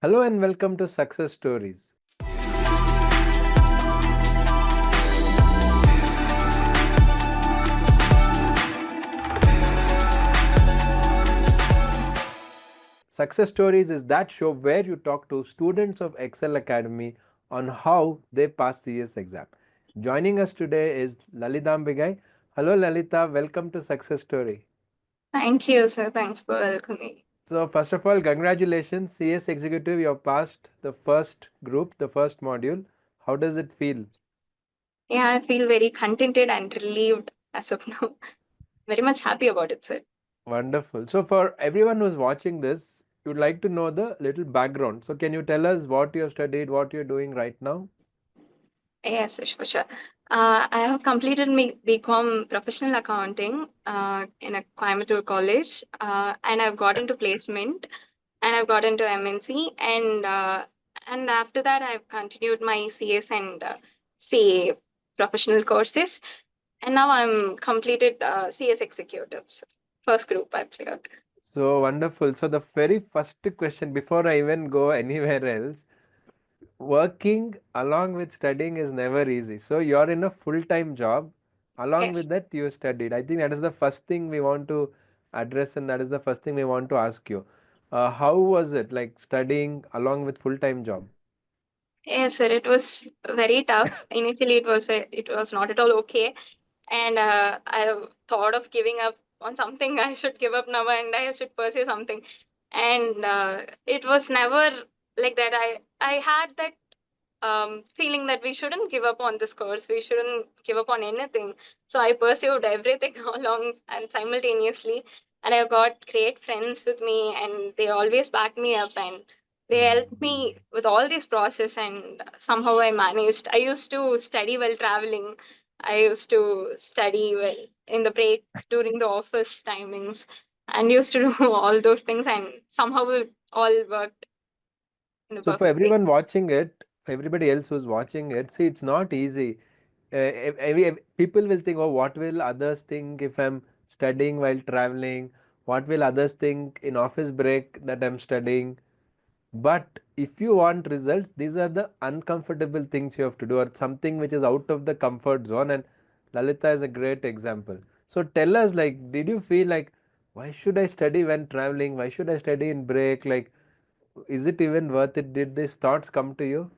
Hello and welcome to Success Stories. Success Stories is that show where you talk to students of Excel Academy on how they pass CS exam. Joining us today is Lalita Ambigai. Hello Lalita, welcome to Success Story. Thank you, sir. Thanks for welcoming. So first of all, congratulations, CS Executive, you have passed the first group, the first module. How does it feel? Yeah, I feel very contented and relieved as of now. Very much happy about it, sir. Wonderful. So for everyone who's watching this, you'd like to know the little background. So can you tell us what you have studied, what you're doing right now? Yes, for sure. I have completed my BCom professional accounting in a Coimbatore college, and I've got into placement, and I've got into MNC, and after that, I've continued my CS and CA professional courses, and now I'm completed CS executives. First group I've cleared. So wonderful. So the very first question before I even go anywhere else, working along with studying is never easy. So you're in a full-time job. Along Yes. with that, you studied. I think that is the first thing we want to address, and that is the first thing we want to ask you. How was it like studying along with full-time job? Yes, sir. It was very tough. Initially, it was not at all okay, and I thought of giving up on something. I should give up now, and I should pursue something. And it was never like that. I had that feeling that we shouldn't give up on this course. We shouldn't give up on anything. So I pursued everything along and simultaneously. And I got great friends with me, and they always backed me up and they helped me with all this process. And somehow I managed. I used to study while traveling. I used to study well in the break during the office timings and used to do all those things. And somehow it all worked in a So for perfect way. everyone watching it, for everybody else who's watching it, see, it's not easy. People will think, oh, what will others think if I'm studying while traveling? What will others think in office break that I'm studying? But if you want results, these are the uncomfortable things you have to do, or something which is out of the comfort zone. And Lalita is a great example. So tell us, like, did you feel like, why should I study when traveling? Why should I study in break? Like, is it even worth it? Did these thoughts come to you?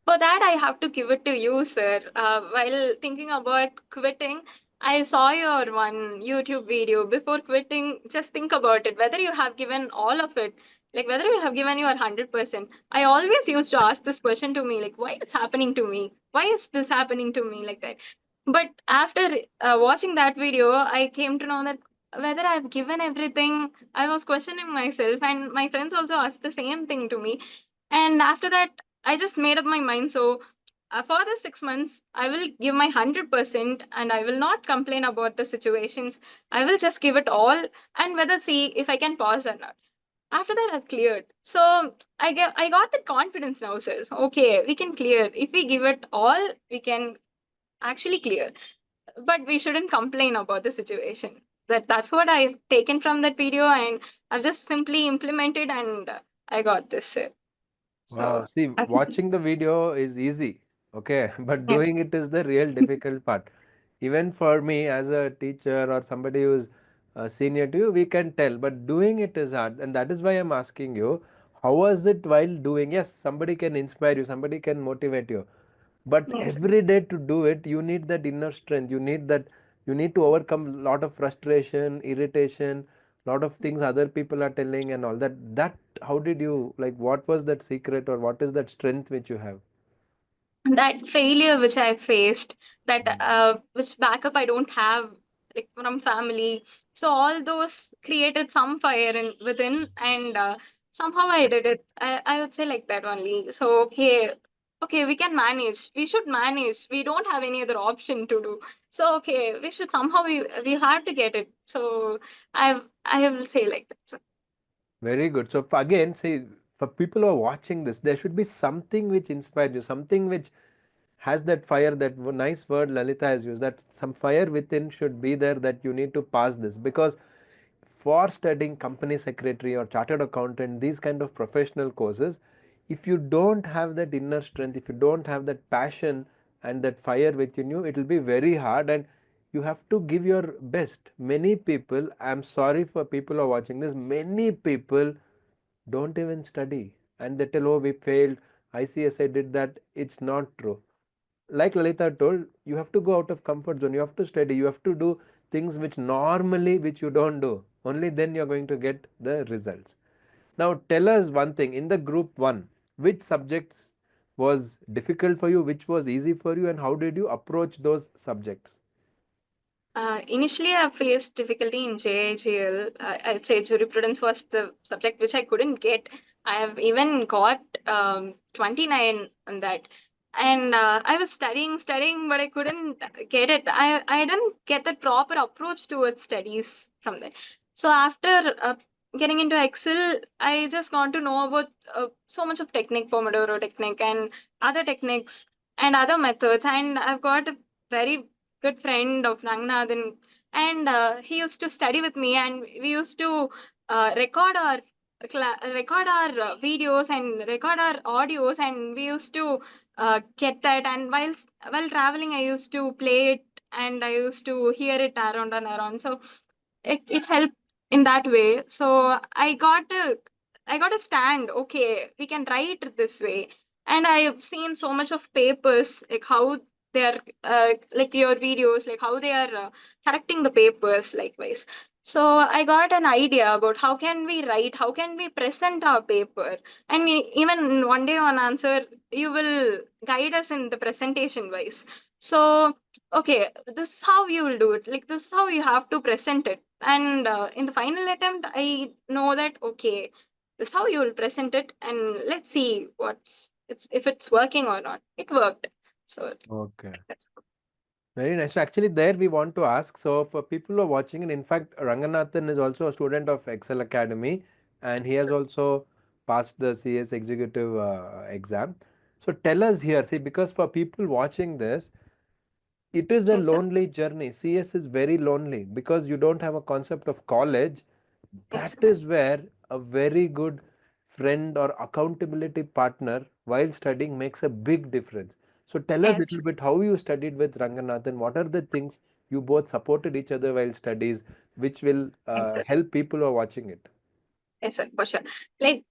For that, I have to give it to you, sir. While thinking about quitting, I saw your one YouTube video. Before quitting, just think about it whether you have given all of it, like whether you have given your 100%. I always used to ask this question to me, like, why it's happening to me? Why is this happening to me like that? But after watching that video, I came to know that whether I've given everything, I was questioning myself, and my friends also asked the same thing to me. And after that, I just made up my mind. So for the 6 months, I will give my 100% and I will not complain about the situations. I will just give it all and whether see if I can pause or not. After that, I've cleared. So I got that confidence now, says, okay, we can clear. If we give it all, we can actually clear. But we shouldn't complain about the situation. That's what I've taken from that video, and I've just simply implemented, and I got this. Wow. So, See, I think- watching the video is easy, okay, but yes. doing it is the real difficult part. Even for me as a teacher or somebody who's senior to you, we can tell, but doing it is hard. And that is why I'm asking you, how was it while doing? Yes, somebody can inspire you, somebody can motivate you, but Yes. every day to do it, you need that inner strength. You need that, you need to overcome a lot of frustration, irritation, lot of things other people are telling and all that. That, how did you, like, what was that secret or what is that strength which you have? That failure which I faced, that which backup I don't have, like from family. So all those created some fire in within, and somehow I did it. I would say like that only. So okay, we can manage. We should manage. We don't have any other option to do. So okay, we should somehow we have to get it. So I will say like that. So, Very good. So again, see, for people who are watching this, there should be something which inspires you, something which has that fire, that nice word Lalita has used, that some fire within should be there, that you need to pass this. Because for studying company secretary or chartered accountant, these kind of professional courses, if you don't have that inner strength, if you don't have that passion and that fire within you, it will be very hard, and you have to give your best. Many people, I'm sorry for people who are watching this, many people don't even study and they tell, oh, we failed, ICSI did that. It's not true. Like Lalita told, you have to go out of comfort zone, you have to study, you have to do things which normally which you don't do. Only then you're going to get the results. Now tell us one thing, in the group 1, which subjects was difficult for you, which was easy for you, and how did you approach those subjects? Initially, I faced difficulty in JIGL. I'd say jurisprudence was the subject which I couldn't get. I have even got 29 on that. And I was studying, but I couldn't get it. I didn't get the proper approach towards studies from there. So after getting into Excel, I just got to know about so much of technique, Pomodoro technique, and other techniques and other methods. And I've got a very good friend of Ranganathan, and he used to study with me, and we used to record our videos and record our audios, and we used to get that. And while traveling, I used to play it, and I used to hear it around and around. So it helped in that way. So I got a stand. Okay, we can write it this way. And I have seen so much of papers, like how they're like your videos, like how they are correcting the papers likewise. So I got an idea about how can we write, how can we present our paper. And even one day on answer, you will guide us in the presentation wise. So okay, this is how you will do it, like this is how you have to present it. And in the final attempt, I know that okay, this is how you will present it, and let's see what's it's if it's working or not. It worked. So Okay. like that's Very nice. So actually there we want to ask, so for people who are watching, and in fact Ranganathan is also a student of Excel Academy and he has also passed the CS executive exam. So tell us here, see, because for people watching this, it is a yes sir. lonely journey. CS is very lonely because you don't have a concept of college. Yes That sir. is where a very good friend or accountability partner while studying makes a big difference. So tell us a Yes little bit how you studied with Ranganathan. What are the things you both supported each other while studies, which will yes sir. help people who are watching it? Yes, sir, for sure. Like,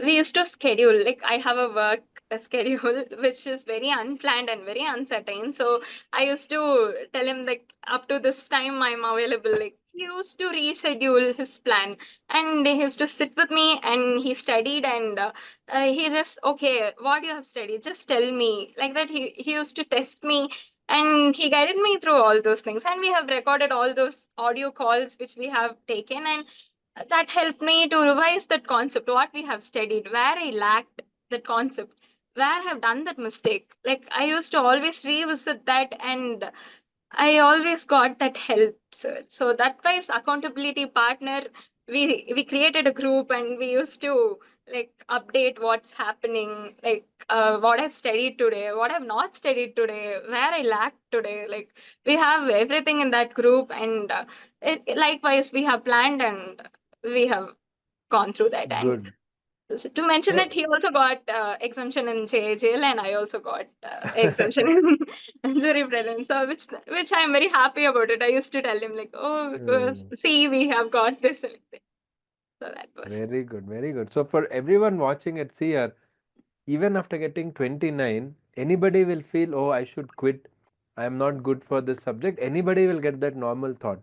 we used to schedule, like, I have a work schedule which is very unplanned and very uncertain. So I used to tell him, like, up to this time I'm available. Like, he used to reschedule his plan, and he used to sit with me and he studied. And he just, okay, what you have studied, just tell me. Like that, he used to test me. And he guided me through all those things. And we have recorded all those audio calls which we have taken. And that helped me to revise that concept, what we have studied, where I lacked that concept, where I have done that mistake. Like I used to always revisit that, and I always got that help, sir. So that was accountability partner. We created a group, and we used to like update what's happening, like what I've studied today, what I've not studied today, where I lacked today. Like we have everything in that group, and likewise we have planned, and we have gone through that. And Good. to mention So that he also got exemption in JJL, and I also got exemption in jury presence. So which I'm very happy about it. I used to tell him like, oh, Hmm. see, we have got this. And like so that was Very good, very good. So for everyone watching at here, even after getting 29, anybody will feel, oh, I should quit. I am not good for this subject. Anybody will get that normal thought.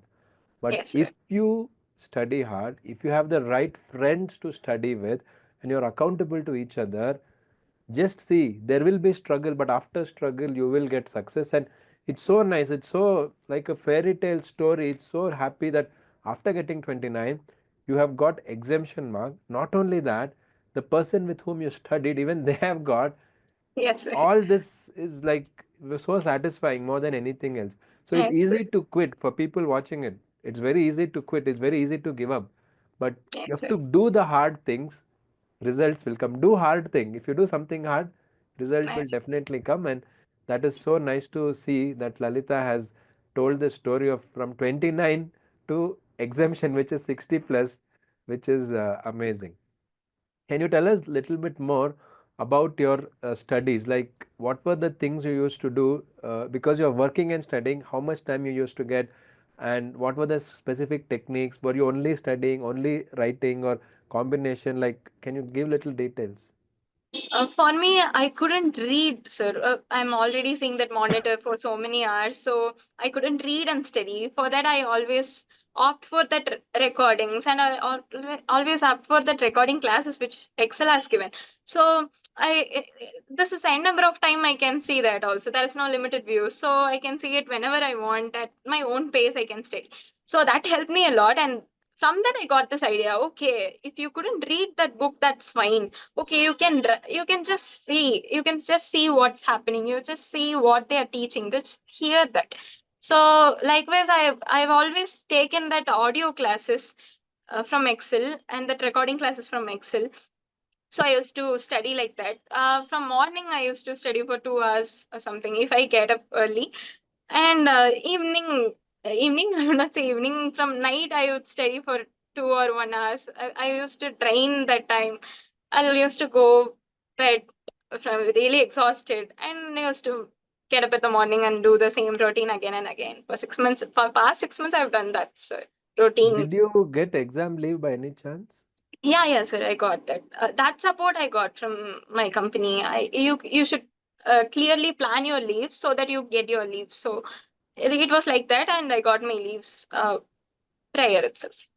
But yes, sir. if you study hard, if you have the right friends to study with, and you're accountable to each other, just see, there will be struggle, but after struggle, you will get success. And it's so nice. It's so like a fairy tale story. It's so happy that after getting 29, you have got exemption mark. Not only that, the person with whom you studied, even they have got. Yes, sir. All this is like so satisfying more than anything else. So it's Yes, sir. easy to quit for people watching it. It's very easy to quit. It's very easy to give up. But you Yes, have sir. to do the hard things, results will come. Do hard thing. If you do something hard, result will Yes, definitely come. And that is so nice to see that Lalita has told the story of from 29 to exemption, which is 60 plus, which is amazing. Can you tell us a little bit more about your studies? Like, what were the things you used to do? Because you're working and studying, how much time you used to get, and what were the specific techniques? Were you only studying, only writing, or combination? Like, can you give little details? For me, I couldn't read, sir. I'm already seeing that monitor for so many hours, so I couldn't read and study. For that, I always opt for that recordings, and I always opt for that recording classes which Excel has given. So this is a number of time I can see that also. There is no limited view, so I can see it whenever I want at my own pace. I can study. So that helped me a lot, and from that I got this idea. Okay, if you couldn't read that book, that's fine. Okay, you can just see, you can just see what's happening, you just see what they are teaching, just hear that. So likewise, I've always taken that audio classes from Excel, and that recording classes from Excel. So I used to study like that. From morning I used to study for 2 hours or something if I get up early, and evening I would not say evening, from night I would study for 2 or 1 hours. I used to train that time. I used to go bed from really exhausted, and I used to get up in the morning and do the same routine again and again. For 6 months, for past 6 months, I've done that, sir. Routine. Did you get exam leave by any chance? Yeah, yeah, sir. I got that. That support I got from my company. You should clearly plan your leaves so that you get your leaves. So it was like that, and I got my leaves prior itself.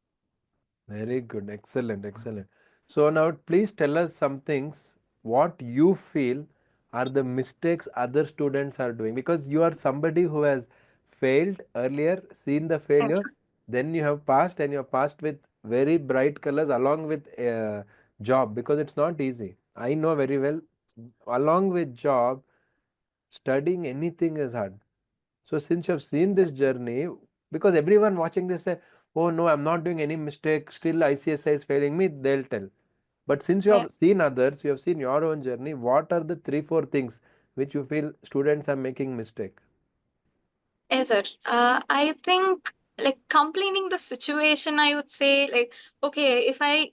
Very good. Excellent. Excellent. So now please tell us some things what you feel are the mistakes other students are doing, because you are somebody who has failed earlier, seen the Yes. failure, then you have passed, and you have passed with very bright colors along with job, because it's not easy. I know very well, along with job, studying anything is hard. So since you have seen this journey, because everyone watching this say, "Oh no, I'm not doing any mistake. Still ICSI is failing me," they'll tell. But since you have Yes. seen others, you have seen your own journey. What are the three, four things which you feel students are making mistake? Yes, sir. I think like complaining the situation, I would say like, okay, if I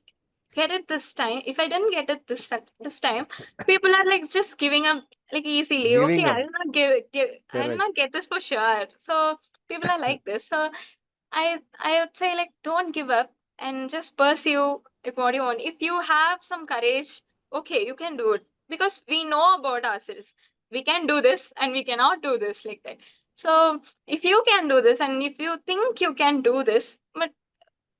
get it this time, if I didn't get it this time, people are like just giving up like easily. Okay, Giving up. I'll Correct. not get this for sure. So people are like this. So I would say like don't give up and just pursue like what you want. If you have some courage, okay, you can do it because we know about ourselves. We can do this and we cannot do this like that. So if you can do this and if you think you can do this, but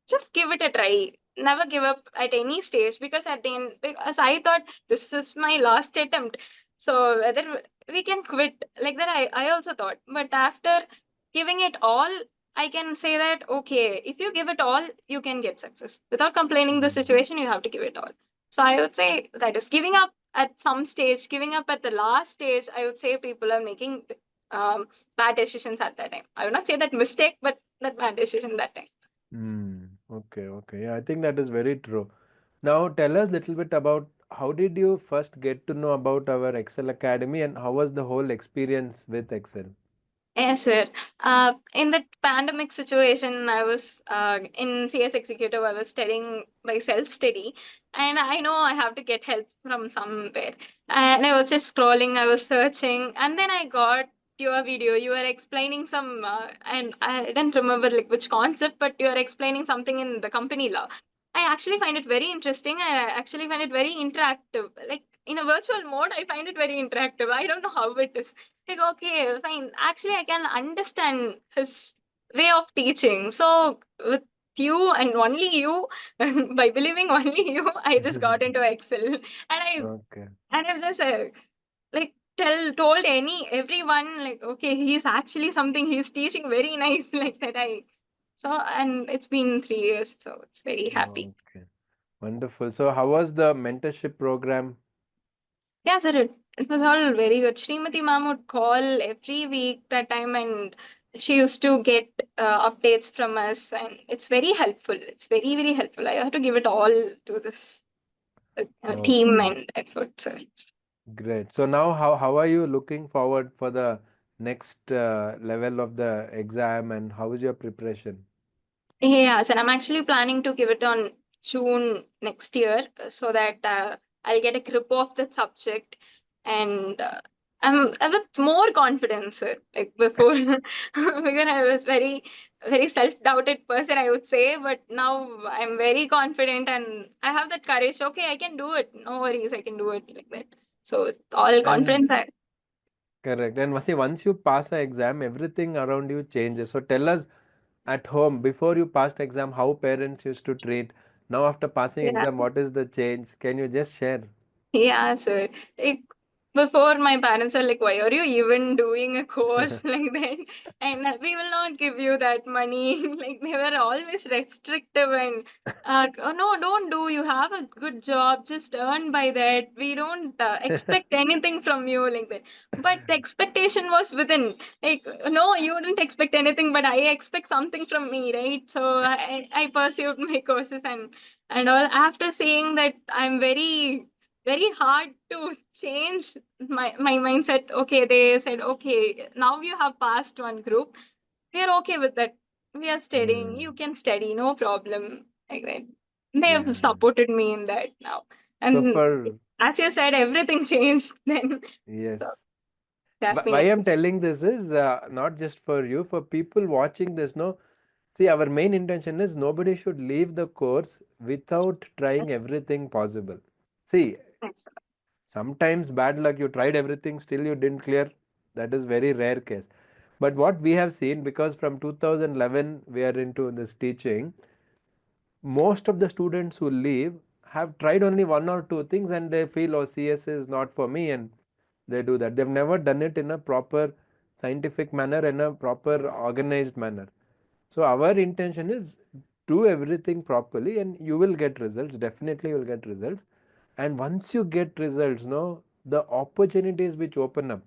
just give it a try. Never give up at any stage because at the end, because I thought this is my last attempt. So whether we can quit like that, I also thought. But after giving it all, I can say that okay, if you give it all, you can get success. Without complaining the Mm. situation, you have to give it all. So I would say that is giving up at some stage, giving up at the last stage. I would say people are making bad decisions at that time. I would not say that mistake, but that bad decision that time. Okay, okay. Yeah, I think that is very true. Now tell us a little bit about how did you first get to know about our Excel Academy, and how was the whole experience with Excel? Yes, sir. In that pandemic situation, I was in CS Executive. I was studying by self-study, and I know I have to get help from somewhere. And I was just scrolling, I was searching, and then I got your video. You were explaining some, and I didn't remember like which concept, but you are explaining something in the company law. I actually find it very interesting. I actually find it very interactive. Like in a virtual mode, I find it very interactive. I don't know how it is like, okay, fine. Actually, I can understand his way of teaching. So, with you and only you, by believing only you, I just got into Excel, and Okay. I've just like told everyone like, okay, he's actually something. He's teaching very nice like that. And it's been 3 years, so it's very happy. Okay. Wonderful. So how was the mentorship program? Yeah, sir, it was all very good. Srimati ma'am would call every week that time, and she used to get updates from us, and it's very helpful. It's very, very helpful. I have to give it all to this team Okay. and effort, sir. Great. So now how are you looking forward for the next level of the exam, and how is your preparation? Yeah, so I'm actually planning to give it on June next year so that I'll get a grip of the subject and I'm with more confidence like before because I was very self-doubted person I would say, but now I'm very confident and I have that courage. Okay, I can do it. No worries, I can do it like that. So it's all And confidence. I, correct. And see, once you pass an exam, everything around you changes. So tell us at home before you passed exam how parents used to treat. Now after passing yeah. exam, what is the change? Can you just share? Yeah, sir. Like before, my parents are like, "Why are you even doing a course like that? And we will not give you that money." Like they were always restrictive and, "Oh no, don't do. You have a good job. Just earn by that. We don't expect anything from you like that." But the expectation was within. Like, no, you wouldn't expect anything, but I expect something from me, right? So I pursued my courses and all. After seeing that, I'm very hard to change my mindset. Okay, they said, okay, now you have passed one group. We are okay with that. We are studying. You Hmm. can study, no problem. Like that. They have Yeah. supported me in that now. So And for as you said, everything changed then. So yes. that's been Why I'm amazing. telling this is not just for you, for people watching this. No, see, our main intention is nobody should leave the course without trying everything possible. See, Thanks. sometimes bad luck, you tried everything, still you didn't clear. That is very rare case. But what we have seen, because from 2011 we are into this teaching, most of the students who leave have tried only one or two things and they feel, oh, CS is not for me, and they do that. They've never done it in a proper scientific manner, in a proper organized manner. So our intention is do everything properly and you will get results. Definitely you will get results. And once you get results, no, the opportunities which open up,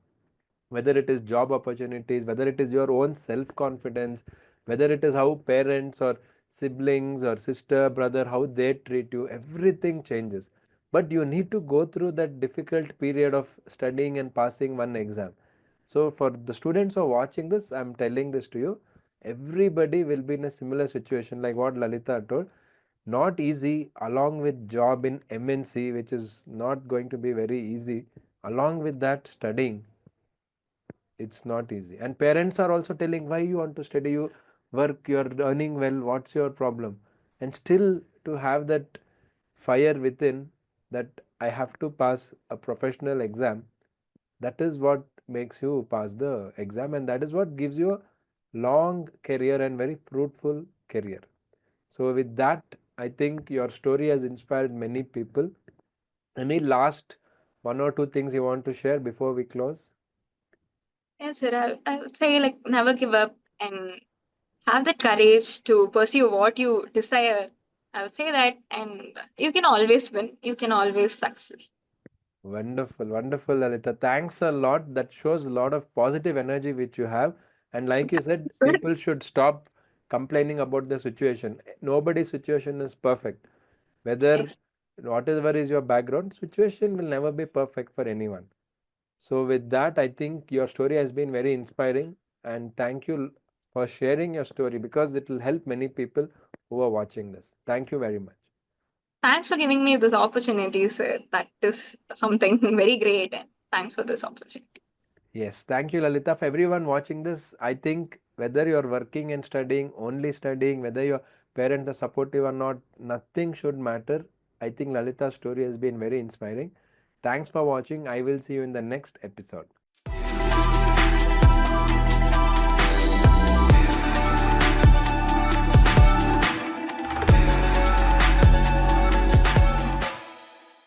whether it is job opportunities, whether it is your own self confidence, whether it is how parents or siblings or sister brother how they treat you, everything changes. But you need to go through that difficult period of studying and passing one exam. So for the students who are watching this, I'm telling this to you, everybody will be in a similar situation like what Lalita told. Not easy, along with job in MNC, which is not going to be very easy. Along with that, studying, it's not easy. And parents are also telling, why you want to study, you work, you're earning well, what's your problem? And still to have that fire within, that I have to pass a professional exam, that is what makes you pass the exam, and that is what gives you a long career and very fruitful career. So with that, I think your story has inspired many people. Any last one or two things you want to share before we close? Yes, sir. I would say like never give up and have that courage to pursue what you desire. I would say that, and you can always win. You can always success. Wonderful, wonderful, Lalita. Thanks a lot. That shows a lot of positive energy which you have. And like you said, people should stop complaining about the situation. Nobody's situation is perfect. Whether Yes. whatever is your background, situation will never be perfect for anyone. So with that, I think your story has been very inspiring. And thank you for sharing your story because it will help many people who are watching this. Thank you very much. Thanks for giving me this opportunity, sir. That is something very great. And thanks for this opportunity. Yes, thank you, Lalita. For everyone watching this, I think whether you're working and studying, only studying, whether your parents are supportive or not, nothing should matter. I think Lalita's story has been very inspiring. Thanks for watching. I will see you in the next episode.